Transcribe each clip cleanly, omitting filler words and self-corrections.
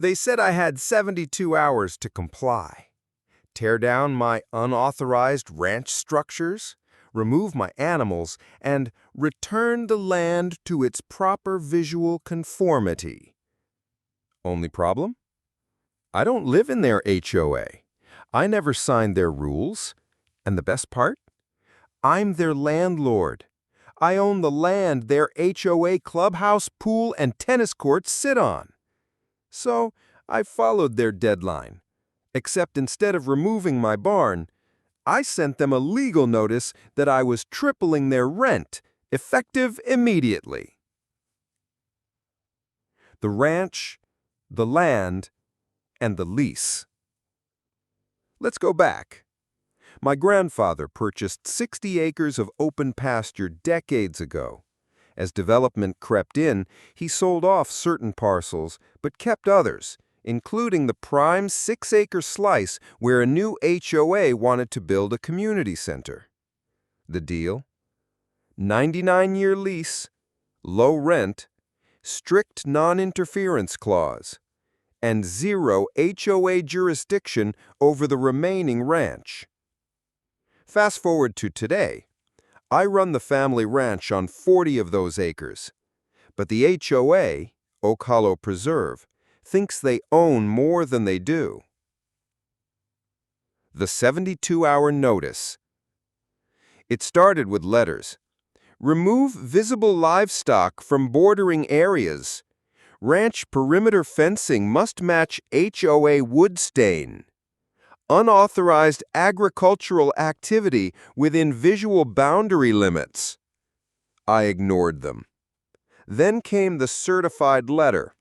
They said I had 72 hours to comply. Tear down my unauthorized ranch structures, remove my animals, and return the land to its proper visual conformity. Only problem? I don't live in their HOA. I never signed their rules. And the best part? I'm their landlord. I own the land their HOA clubhouse, pool, and tennis courts sit on. So I followed their deadline. Except instead of removing my barn, I sent them a legal notice that I was tripling their rent, effective immediately. The ranch, the land, and the lease. Let's go back. My grandfather purchased 60 acres of open pasture decades ago. As development crept in, he sold off certain parcels but kept others, including the prime 6-acre slice where a new HOA wanted to build a community center. The deal? 99-year lease, low rent, strict non-interference clause, and zero HOA jurisdiction over the remaining ranch. Fast forward to today. I run the family ranch on 40 of those acres, but the HOA, Oak Hollow Preserve, thinks they own more than they do. The 72-hour notice. It started with letters. Remove visible livestock from bordering areas. Ranch perimeter fencing must match HOA wood stain. Unauthorized agricultural activity within visual boundary limits. I ignored them. Then came the certified letter.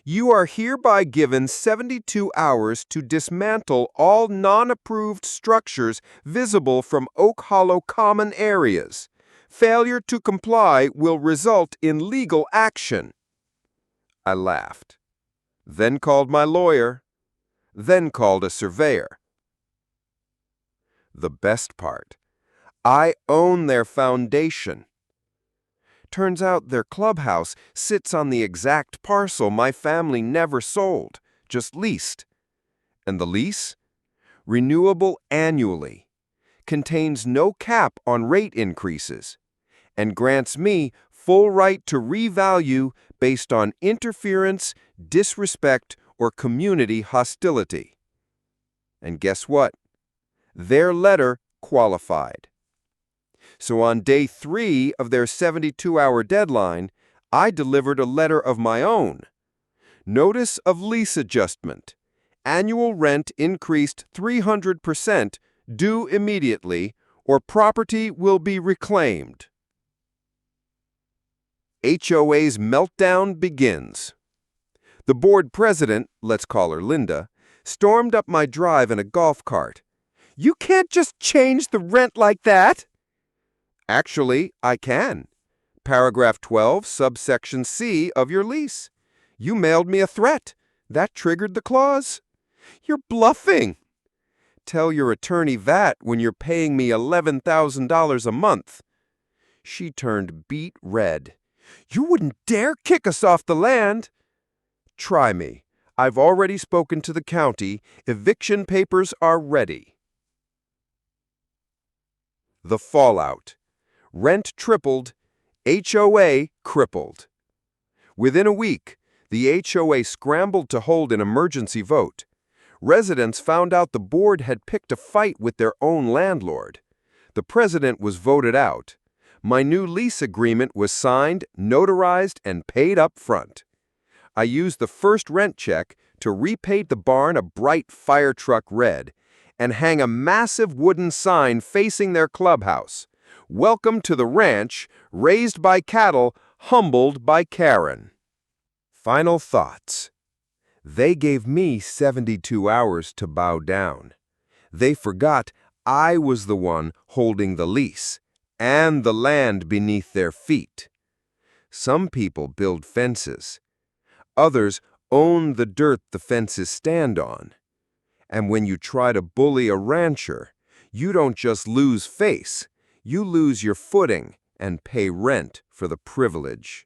You are hereby given 72 hours to dismantle all non-approved structures visible from Oak Hollow common areas. Failure to comply will result in legal action. I laughed. Then called my lawyer. Then called a surveyor. The best part, I own their foundation. Turns out their clubhouse sits on the exact parcel my family never sold, just leased. And the lease? Renewable annually, contains no cap on rate increases, and grants me full right to revalue based on interference, disrespect, or community hostility. And guess what? Their letter qualified. So on day 3 of their 72-hour deadline, I delivered a letter of my own. Notice of lease adjustment. Annual rent increased 300%, due immediately, or property will be reclaimed. HOA's meltdown begins. The board president, let's call her Linda, stormed up my drive in a golf cart. You can't just change the rent like that. Actually, I can. Paragraph 12, subsection C of your lease. You mailed me a threat. That triggered the clause. You're bluffing. Tell your attorney that when you're paying me $11,000 a month. She turned beet red. You wouldn't dare kick us off the land. Try me. I've already spoken to the county. Eviction papers are ready. The fallout. Rent tripled. HOA crippled. Within a week, the HOA scrambled to hold an emergency vote. Residents found out the board had picked a fight with their own landlord. The president was voted out. My new lease agreement was signed, notarized, and paid up front. I used the first rent check to repaint the barn a bright fire truck red and hang a massive wooden sign facing their clubhouse. Welcome to the ranch, raised by cattle, humbled by Karen. Final thoughts. They gave me 72 hours to bow down. They forgot I was the one holding the lease and the land beneath their feet. Some people build fences. Others own the dirt the fences stand on. And when you try to bully a rancher, you don't just lose face, you lose your footing and pay rent for the privilege.